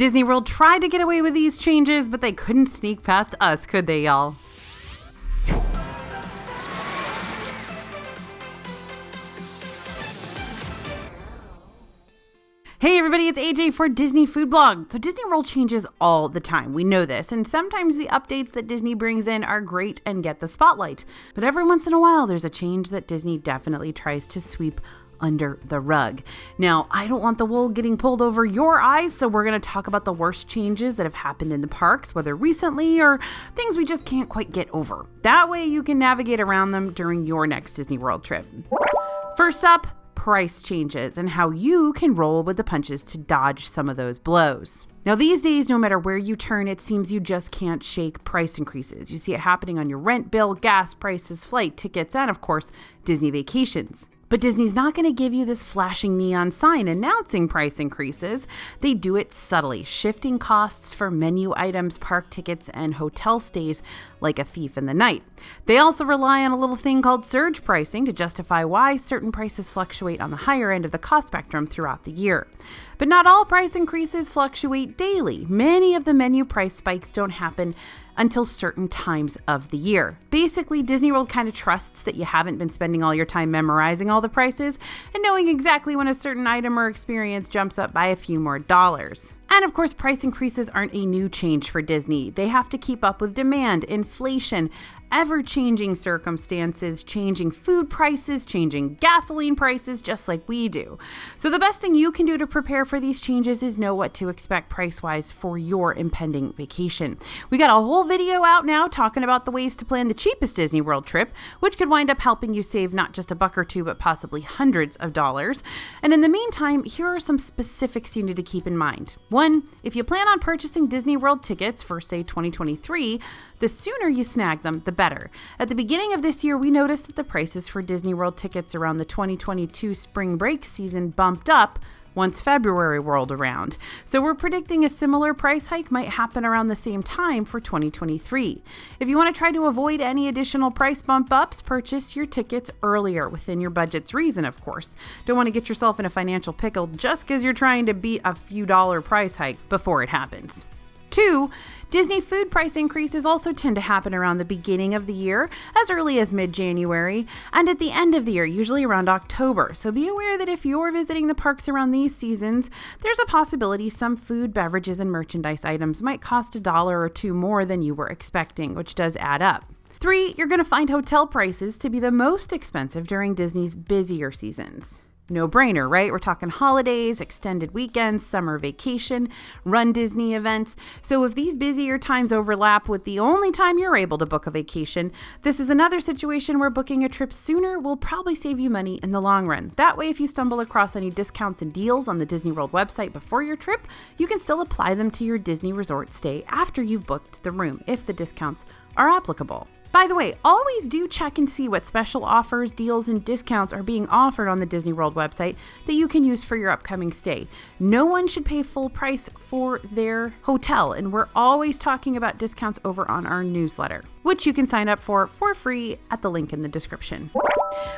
Disney World tried to get away with these changes, but they couldn't sneak past us, could they, y'all? Hey everybody, it's AJ for Disney Food Blog. So Disney World changes all the time. We know this. And sometimes the updates that Disney brings in are great and get the spotlight. But every once in a while, there's a change that Disney definitely tries to sweep under the rug. Now, I don't want the wool getting pulled over your eyes, so we're going to talk about the worst changes that have happened in the parks, whether recently or things we just can't quite get over. That way you can navigate around them during your next Disney World trip. First up, price changes and how you can roll with the punches to dodge some of those blows. Now these days, no matter where you turn, it seems you just can't shake price increases. You see it happening on your rent bill, gas prices, flight tickets, and of course, Disney vacations. But Disney's not going to give you this flashing neon sign announcing price increases. They do it subtly, shifting costs for menu items, park tickets, and hotel stays like a thief in the night. They also rely on a little thing called surge pricing to justify why certain prices fluctuate on the higher end of the cost spectrum throughout the year. But not all price increases fluctuate daily. Many of the menu price spikes don't happen until certain times of the year. Basically, Disney World kind of trusts that you haven't been spending all your time memorizing all the prices and knowing exactly when a certain item or experience jumps up by a few more dollars. And of course, price increases aren't a new change for Disney. They have to keep up with demand, inflation, ever-changing circumstances, changing food prices, changing gasoline prices, just like we do. So the best thing you can do to prepare for these changes is know what to expect price-wise for your impending vacation. We got a whole video out now talking about the ways to plan the cheapest Disney World trip, which could wind up helping you save not just a buck or two, but possibly hundreds of dollars. And in the meantime, here are some specifics you need to keep in mind. One, if you plan on purchasing Disney World tickets for, say, 2023, the sooner you snag them, the better. At the beginning of this year, we noticed that the prices for Disney World tickets around the 2022 spring break season bumped up once February rolled around. So we're predicting a similar price hike might happen around the same time for 2023. If you want to try to avoid any additional price bump ups, purchase your tickets earlier within your budget's reason, of course. Don't want to get yourself in a financial pickle just because you're trying to beat a few dollar price hike before it happens. 2, Disney food price increases also tend to happen around the beginning of the year, as early as mid-January, and at the end of the year, usually around October. So be aware that if you're visiting the parks around these seasons, there's a possibility some food, beverages, and merchandise items might cost $1 or $2 more than you were expecting, which does add up. 3, you're going to find hotel prices to be the most expensive during Disney's busier seasons. No brainer, right? We're talking holidays, extended weekends, summer vacation, Run Disney events. So if these busier times overlap with the only time you're able to book a vacation, this is another situation where booking a trip sooner will probably save you money in the long run. That way, if you stumble across any discounts and deals on the Disney World website before your trip, you can still apply them to your Disney resort stay after you've booked the room, if the discounts are applicable. By the way, always do check and see what special offers, deals, and discounts are being offered on the Disney World website that you can use for your upcoming stay. No one should pay full price for their hotel, and we're always talking about discounts over on our newsletter, which you can sign up for free at the link in the description.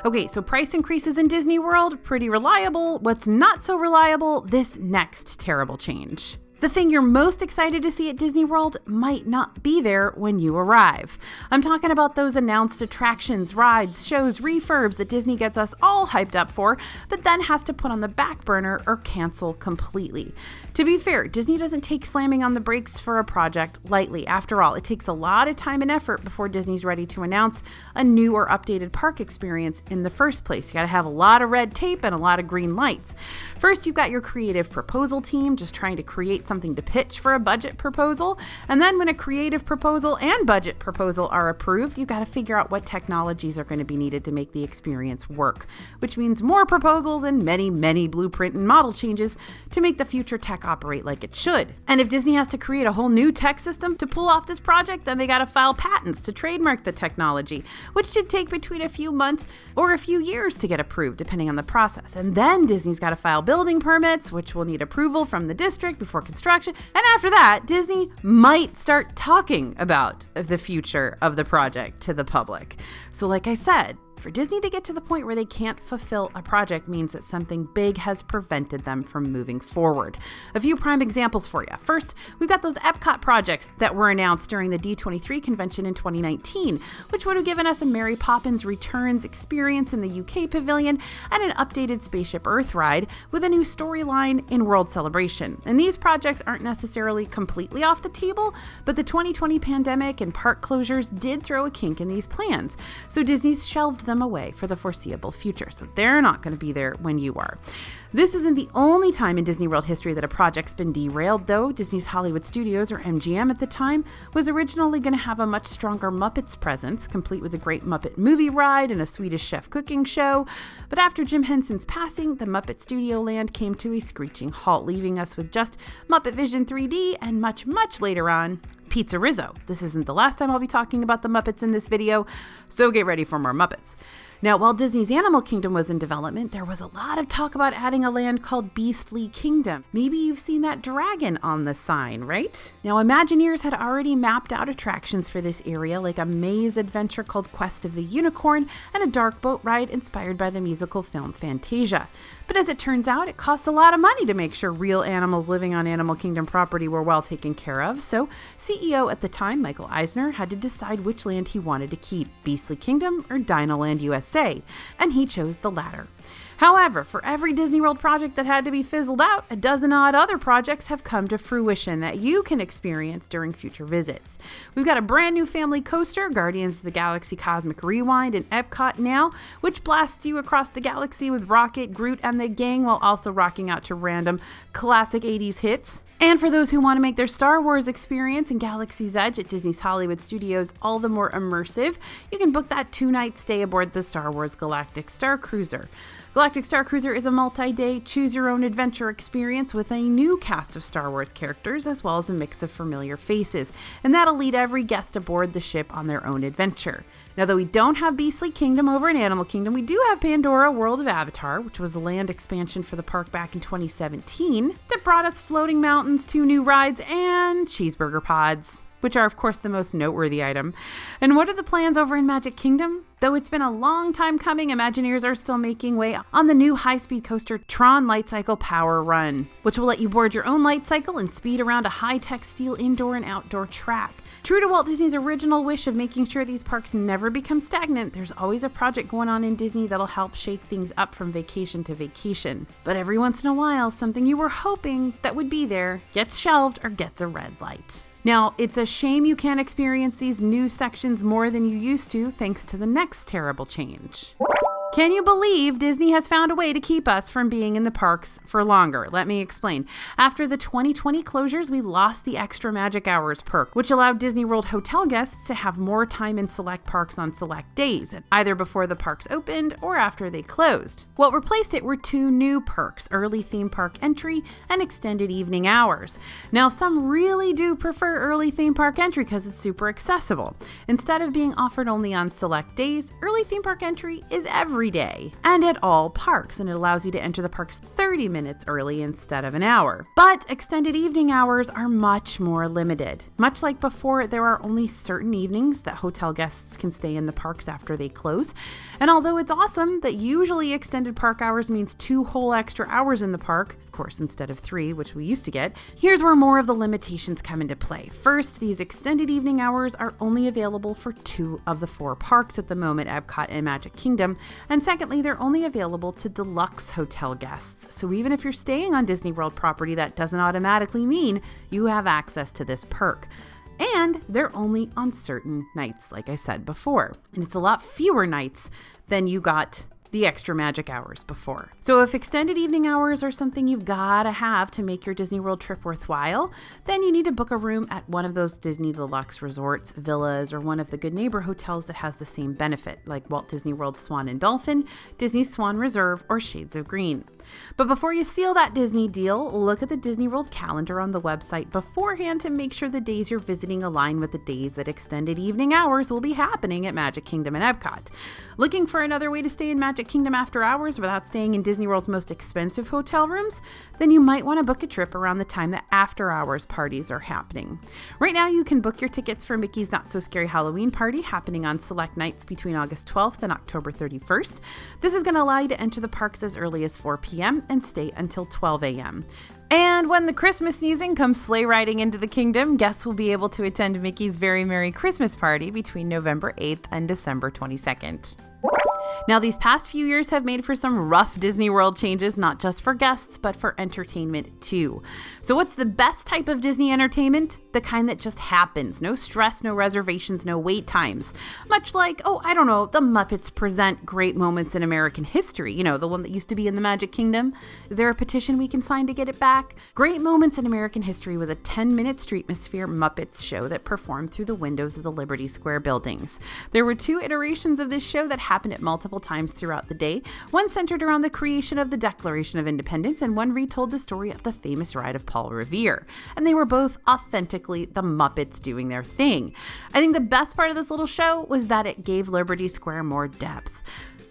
Okay, so price increases in Disney World, pretty reliable. What's not so reliable? This next terrible change. The thing you're most excited to see at Disney World might not be there when you arrive. I'm talking about those announced attractions, rides, shows, refurbs that Disney gets us all hyped up for, but then has to put on the back burner or cancel completely. To be fair, Disney doesn't take slamming on the brakes for a project lightly. After all, it takes a lot of time and effort before Disney's ready to announce a new or updated park experience in the first place. You gotta have a lot of red tape and a lot of green lights. First, you've got your creative proposal team just trying to create something to pitch for a budget proposal. And then when a creative proposal and budget proposal are approved, you've got to figure out what technologies are going to be needed to make the experience work, which means more proposals and many, many blueprint and model changes to make the future tech operate like it should. And if Disney has to create a whole new tech system to pull off this project, then they got to file patents to trademark the technology, which should take between a few months or a few years to get approved, depending on the process. And then Disney's got to file building permits, which will need approval from the district before construction. And after that, Disney might start talking about the future of the project to the public. So like I said, For Disney to get to the point where they can't fulfill a project means that something big has prevented them from moving forward. A few prime examples for you. First, we've got those Epcot projects that were announced during the D23 convention in 2019, which would have given us a Mary Poppins Returns experience in the UK pavilion and an updated Spaceship Earth ride with a new storyline in World Celebration. And these projects aren't necessarily completely off the table, but the 2020 pandemic and park closures did throw a kink in these plans. So Disney's shelved them away for the foreseeable future. So they're not going to be there when you are. This isn't the only time in Disney World history that a project's been derailed, though. Disney's Hollywood Studios, or MGM at the time, was originally going to have a much stronger Muppets presence, complete with a great Muppet movie ride and a Swedish chef cooking show. But after Jim Henson's passing, the Muppet Studio land came to a screeching halt, leaving us with just Muppet Vision 3D and much, much later on, Pizza Rizzo. This isn't the last time I'll be talking about the Muppets in this video, so get ready for more Muppets. Now, while Disney's Animal Kingdom was in development, there was a lot of talk about adding a land called Beastly Kingdom. Maybe you've seen that dragon on the sign, right? Now, Imagineers had already mapped out attractions for this area, like a maze adventure called Quest of the Unicorn and a dark boat ride inspired by the musical film Fantasia. But as it turns out, it costs a lot of money to make sure real animals living on Animal Kingdom property were well taken care of, so CEO at the time, Michael Eisner, had to decide which land he wanted to keep, Beastly Kingdom or Dinoland USA, and he chose the latter. However, for every Disney World project that had to be fizzled out, a dozen odd other projects have come to fruition that you can experience during future visits. We've got a brand new family coaster, Guardians of the Galaxy Cosmic Rewind in Epcot now, which blasts you across the galaxy with Rocket, Groot, and the gang while also rocking out to random classic 80s hits. And for those who want to make their Star Wars experience in Galaxy's Edge at Disney's Hollywood Studios all the more immersive, you can book that 2-night stay aboard the Star Wars Galactic Star Cruiser. Galactic Star Cruiser is a multi-day, choose-your-own-adventure experience with a new cast of Star Wars characters as well as a mix of familiar faces, and that'll lead every guest aboard the ship on their own adventure. Now, though we don't have Beastly Kingdom over in Animal Kingdom, we do have Pandora World of Avatar, which was a land expansion for the park back in 2017 that brought us floating mountains, 2 new rides, and cheeseburger pods, which are, of course, the most noteworthy item. And what are the plans over in Magic Kingdom? Though it's been a long time coming, Imagineers are still making way on the new high-speed coaster Tron Light Cycle Power Run, which will let you board your own light cycle and speed around a high-tech steel indoor and outdoor track. True to Walt Disney's original wish of making sure these parks never become stagnant, there's always a project going on in Disney that'll help shake things up from vacation to vacation. But every once in a while, something you were hoping that would be there gets shelved or gets a red light. Now, it's a shame you can't experience these new sections more than you used to thanks to the next terrible change. Can you believe Disney has found a way to keep us from being in the parks for longer? Let me explain. After the 2020 closures, we lost the Extra Magic Hours perk, which allowed Disney World hotel guests to have more time in select parks on select days, either before the parks opened or after they closed. What replaced it were 2 new perks, early theme park entry and extended evening hours. Now, some really do prefer early theme park entry because it's super accessible. Instead of being offered only on select days, early theme park entry is every day and at all parks, and it allows you to enter the parks 30 minutes early instead of an hour. But extended evening hours are much more limited. Much like before, there are only certain evenings that hotel guests can stay in the parks after they close. And although it's awesome that usually extended park hours means 2 whole extra hours in the park, of course instead of 3, which we used to get, here's where more of the limitations come into play. First, these extended evening hours are only available for 2 of the 4 parks at the moment, Epcot and Magic Kingdom. And secondly, they're only available to deluxe hotel guests. So even if you're staying on Disney World property, that doesn't automatically mean you have access to this perk. And they're only on certain nights, like I said before. And it's a lot fewer nights than you got the Extra Magic Hours before. So if extended evening hours are something you've gotta have to make your Disney World trip worthwhile, then you need to book a room at one of those Disney Deluxe resorts, villas, or one of the Good Neighbor hotels that has the same benefit, like Walt Disney World Swan and Dolphin, Disney Swan Reserve, or Shades of Green. But before you seal that Disney deal, look at the Disney World calendar on the website beforehand to make sure the days you're visiting align with the days that extended evening hours will be happening at Magic Kingdom and Epcot. Looking for another way to stay in Magic Kingdom after hours without staying in Disney World's most expensive hotel rooms? Then you might want to book a trip around the time that after hours parties are happening. Right now, you can book your tickets for Mickey's Not So Scary Halloween Party happening on select nights between August 12th and October 31st. This is going to allow you to enter the parks as early as 4 p.m. and stay until 12 a.m. And when the Christmas season comes sleigh riding into the kingdom, guests will be able to attend Mickey's Very Merry Christmas Party between November 8th and December 22nd. Now, these past few years have made for some rough Disney World changes, not just for guests, but for entertainment too. So what's the best type of Disney entertainment? The kind that just happens. No stress, no reservations, no wait times. Much like, the Muppets Present Great Moments in American History. The one that used to be in the Magic Kingdom. Is there a petition we can sign to get it back? Great Moments in American History was a 10-minute Streetmosphere Muppets show that performed through the windows of the Liberty Square buildings. There were 2 iterations of this show that happened at multiple times throughout the day. One centered around the creation of the Declaration of Independence, and one retold the story of the famous ride of Paul Revere. And they were both authentically the Muppets doing their thing. I think the best part of this little show was that it gave Liberty Square more depth.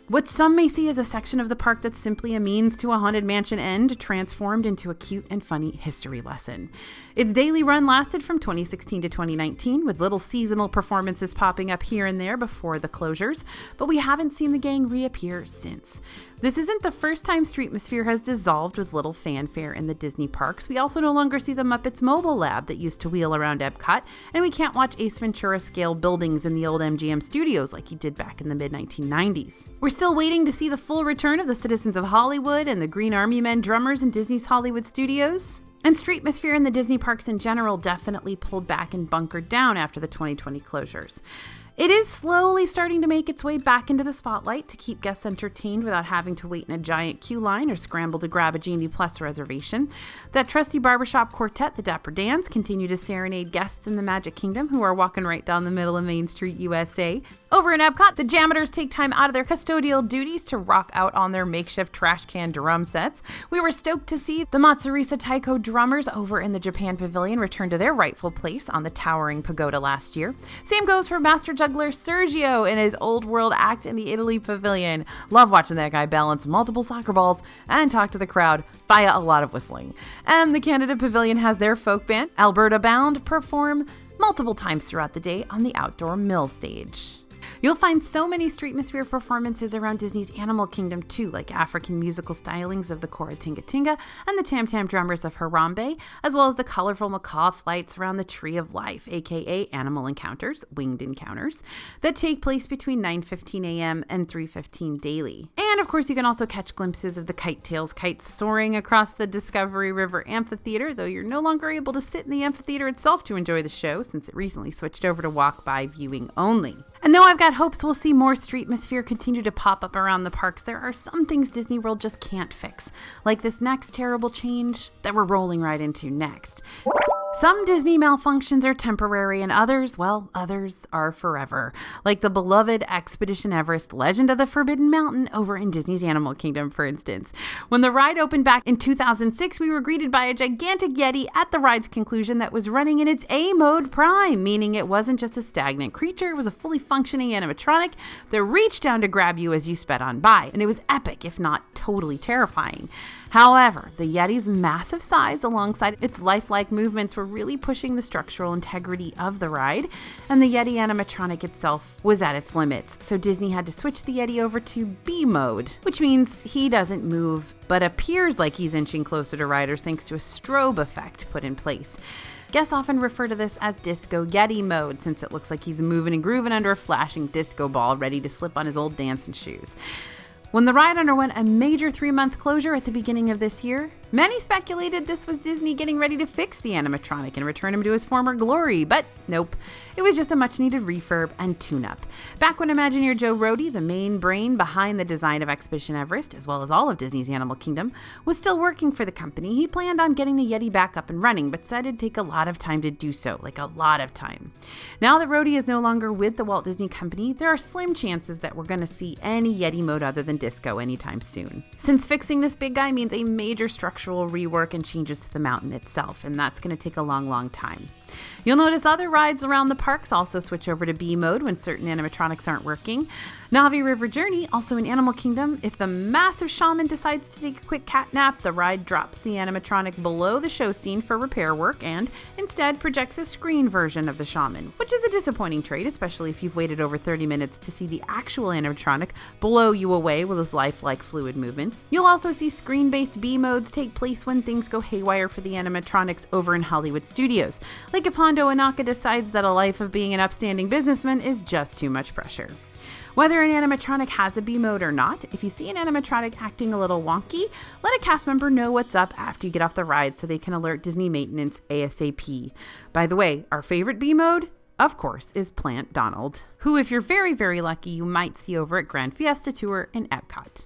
What some may see as a section of the park that's simply a means to a Haunted Mansion end transformed into a cute and funny history lesson. Its daily run lasted from 2016 to 2019, with little seasonal performances popping up here and there before the closures, but we haven't seen the gang reappear since. This isn't the first time Streetmosphere has dissolved with little fanfare in the Disney parks. We also no longer see the Muppets Mobile Lab that used to wheel around Epcot, and we can't watch Ace Ventura scale buildings in the old MGM studios like he did back in the mid-1990s. We're still waiting to see the full return of the Citizens of Hollywood and the Green Army Men drummers in Disney's Hollywood Studios. And Streetmosphere in the Disney parks in general definitely pulled back and bunkered down after the 2020 closures. It is slowly starting to make its way back into the spotlight to keep guests entertained without having to wait in a giant queue line or scramble to grab a Genie Plus reservation. That trusty barbershop quartet, the Dapper Dans, continue to serenade guests in the Magic Kingdom who are walking right down the middle of Main Street, USA. Over in Epcot, the Jammers take time out of their custodial duties to rock out on their makeshift trash can drum sets. We were stoked to see the Matsurisa Taiko drummers over in the Japan Pavilion return to their rightful place on the towering pagoda last year. Same goes for Master Juggler Sergio in his Old World act in the Italy Pavilion. Love watching that guy balance multiple soccer balls and talk to the crowd via a lot of whistling. And the Canada Pavilion has their folk band, Alberta Bound, perform multiple times throughout the day on the outdoor mill stage. You'll find so many Streetmosphere performances around Disney's Animal Kingdom too, like African musical stylings of the Kora Tinga Tinga and the Tam Tam Drummers of Harambe, as well as the colorful macaw flights around the Tree of Life, aka Animal Encounters, Winged Encounters, that take place between 9:15 a.m. and 3:15 daily. And of course, you can also catch glimpses of the Kite Tails kites soaring across the Discovery River Amphitheater, though you're no longer able to sit in the amphitheater itself to enjoy the show since it recently switched over to walk-by viewing only. And though I've got hopes we'll see more Streetmosphere continue to pop up around the parks, there are some things Disney World just can't fix, like this next terrible change that we're rolling right into next. Some Disney malfunctions are temporary and others are forever. Like the beloved Expedition Everest Legend of the Forbidden Mountain over in Disney's Animal Kingdom, for instance. When the ride opened back in 2006, we were greeted by a gigantic Yeti at the ride's conclusion that was running in its A-mode prime, meaning it wasn't just a stagnant creature, it was a fully functioning animatronic that reached down to grab you as you sped on by. And it was epic, if not totally terrifying. However, the Yeti's massive size alongside its lifelike movements were really pushing the structural integrity of the ride, and the Yeti animatronic itself was at its limits, so Disney had to switch the Yeti over to B mode, which means he doesn't move, but appears like he's inching closer to riders thanks to a strobe effect put in place. Guests often refer to this as Disco Yeti mode, since it looks like he's moving and grooving under a flashing disco ball ready to slip on his old dancing shoes. When the ride underwent a major 3-month closure at the beginning of this year, Many speculated this was Disney getting ready to fix the animatronic and return him to his former glory, but nope. It was just a much-needed refurb and tune-up. Back when Imagineer Joe Rohde, the main brain behind the design of Expedition Everest, as well as all of Disney's Animal Kingdom, was still working for the company, he planned on getting the Yeti back up and running, but said it'd take a lot of time to do so, like a lot of time. Now that Rohde is no longer with the Walt Disney Company, there are slim chances that we're going to see any Yeti mode other than Disco anytime soon. Since fixing this big guy means a major structural rework and changes to the mountain itself, and that's going to take a long time. You'll notice other rides around the parks also switch over to B mode when certain animatronics aren't working. Navi River Journey, also in Animal Kingdom, if the massive shaman decides to take a quick cat nap, the ride drops the animatronic below the show scene for repair work and instead projects a screen version of the shaman, which is a disappointing trait, especially if you've waited over 30 minutes to see the actual animatronic blow you away with his lifelike fluid movements. You'll also see screen-based B modes take place when things go haywire for the animatronics over in Hollywood Studios, like if Hondo Ohnaka decides that a life of being an upstanding businessman is just too much pressure. Whether an animatronic has a B mode or not, if you see an animatronic acting a little wonky, let a cast member know what's up after you get off the ride so they can alert Disney maintenance ASAP. By the way, our favorite B mode, of course, is Plant Donald, who, if you're very lucky, you might see over at Grand Fiesta Tour in Epcot.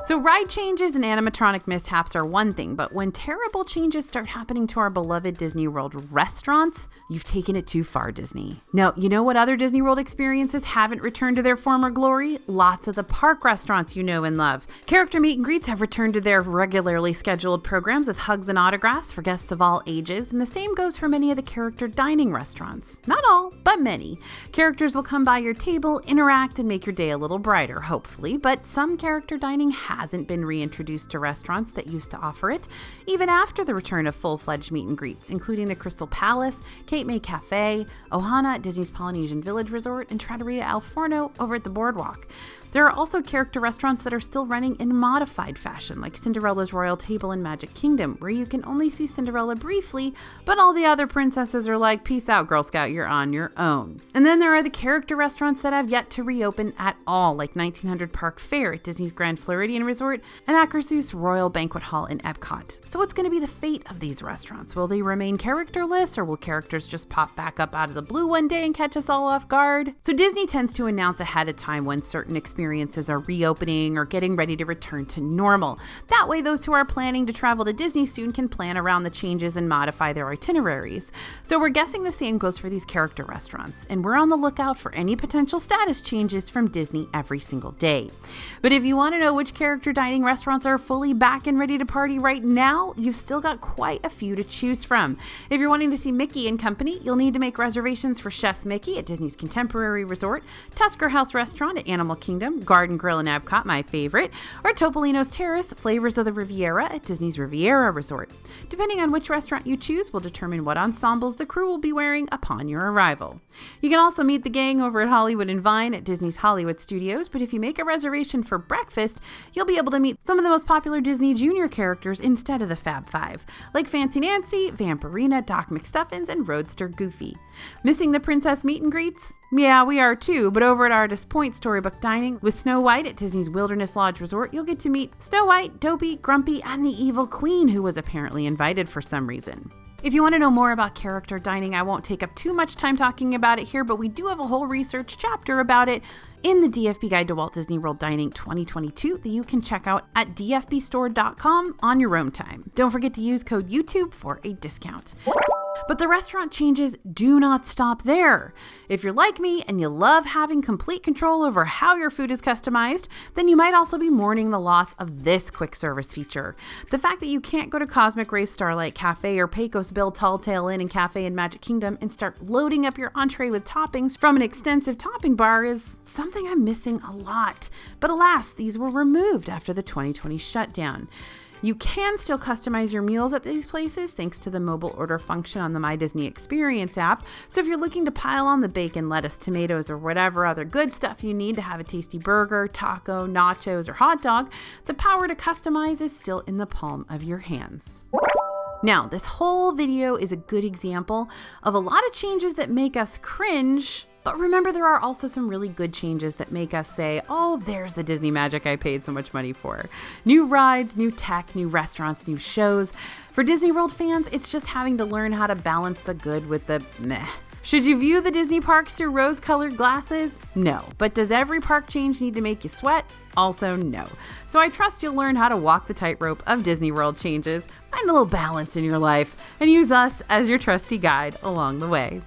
So ride changes and animatronic mishaps are one thing, but when terrible changes start happening to our beloved Disney World restaurants, you've taken it too far, Disney. Now, you know what other Disney World experiences haven't returned to their former glory? Lots of the park restaurants you know and love. Character meet and greets have returned to their regularly scheduled programs with hugs and autographs for guests of all ages, and the same goes for many of the character dining restaurants. Not all, but many. Characters will come by your table, interact, and make your day a little brighter, hopefully, but some character dining hasn't been reintroduced to restaurants that used to offer it, even after the return of full-fledged meet and greets, including the Crystal Palace, Cape May Cafe, Ohana at Disney's Polynesian Village Resort, and Trattoria Al Forno over at the Boardwalk. There are also character restaurants that are still running in modified fashion, like Cinderella's Royal Table in Magic Kingdom, where you can only see Cinderella briefly, but all the other princesses are like, peace out, Girl Scout, you're on your own. And then there are the character restaurants that have yet to reopen at all, like 1900 Park Fair at Disney's Grand Floridian Resort and Akershus Royal Banquet Hall in Epcot. So what's going to be the fate of these restaurants? Will they remain characterless, or will characters just pop back up out of the blue one day and catch us all off guard? So Disney tends to announce ahead of time when certain experiences are reopening or getting ready to return to normal. That way, those who are planning to travel to Disney soon can plan around the changes and modify their itineraries. So we're guessing the same goes for these character restaurants, and we're on the lookout for any potential status changes from Disney every single day. But if you want to know which character dining restaurants are fully back and ready to party right now, you've still got quite a few to choose from. If you're wanting to see Mickey and Company, you'll need to make reservations for Chef Mickey at Disney's Contemporary Resort, Tusker House Restaurant at Animal Kingdom, Garden Grill in Epcot, my favorite, or Topolino's Terrace, Flavors of the Riviera at Disney's Riviera Resort. Depending on which restaurant you choose will determine what ensembles the crew will be wearing upon your arrival. You can also meet the gang over at Hollywood and Vine at Disney's Hollywood Studios, but if you make a reservation for breakfast, you'll be able to meet some of the most popular Disney Junior characters instead of the Fab Five, like Fancy Nancy, Vampirina, Doc McStuffins, and Roadster Goofy. Missing the princess meet and greets? Yeah, we are too, but over at Artist Point Storybook Dining with Snow White at Disney's Wilderness Lodge Resort, you'll get to meet Snow White, Dopey, Grumpy, and the Evil Queen, who was apparently invited for some reason. If you want to know more about character dining, I won't take up too much time talking about it here, but we do have a whole research chapter about it in the DFB Guide to Walt Disney World Dining 2022 that you can check out at dfbstore.com on your own time. Don't forget to use code YouTube for a discount. But the restaurant changes do not stop there. If you're like me and you love having complete control over how your food is customized, then you might also be mourning the loss of this quick service feature. The fact that you can't go to Cosmic Rays Starlight Cafe or Pecos Bill Tall Tale Inn and Cafe in Magic Kingdom and start loading up your entree with toppings from an extensive topping bar is something I'm missing a lot. But alas, these were removed after the 2020 shutdown. You can still customize your meals at these places thanks to the mobile order function on the My Disney Experience app. So if you're looking to pile on the bacon, lettuce, tomatoes, or whatever other good stuff you need to have a tasty burger, taco, nachos, or hot dog, the power to customize is still in the palm of your hands. Now, this whole video is a good example of a lot of changes that make us cringe, But remember, there are also some really good changes that make us say, oh, there's the Disney magic I paid so much money for. New rides, new tech, new restaurants, new shows. For Disney World fans, it's just having to learn how to balance the good with the meh. Should you view the Disney parks through rose-colored glasses? No. But does every park change need to make you sweat? Also no. So I trust you'll learn how to walk the tightrope of Disney World changes, find a little balance in your life, and use us as your trusty guide along the way.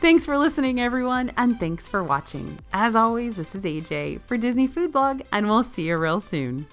Thanks for listening, everyone, and thanks for watching. As always, this is AJ for Disney Food Blog, and we'll see you real soon.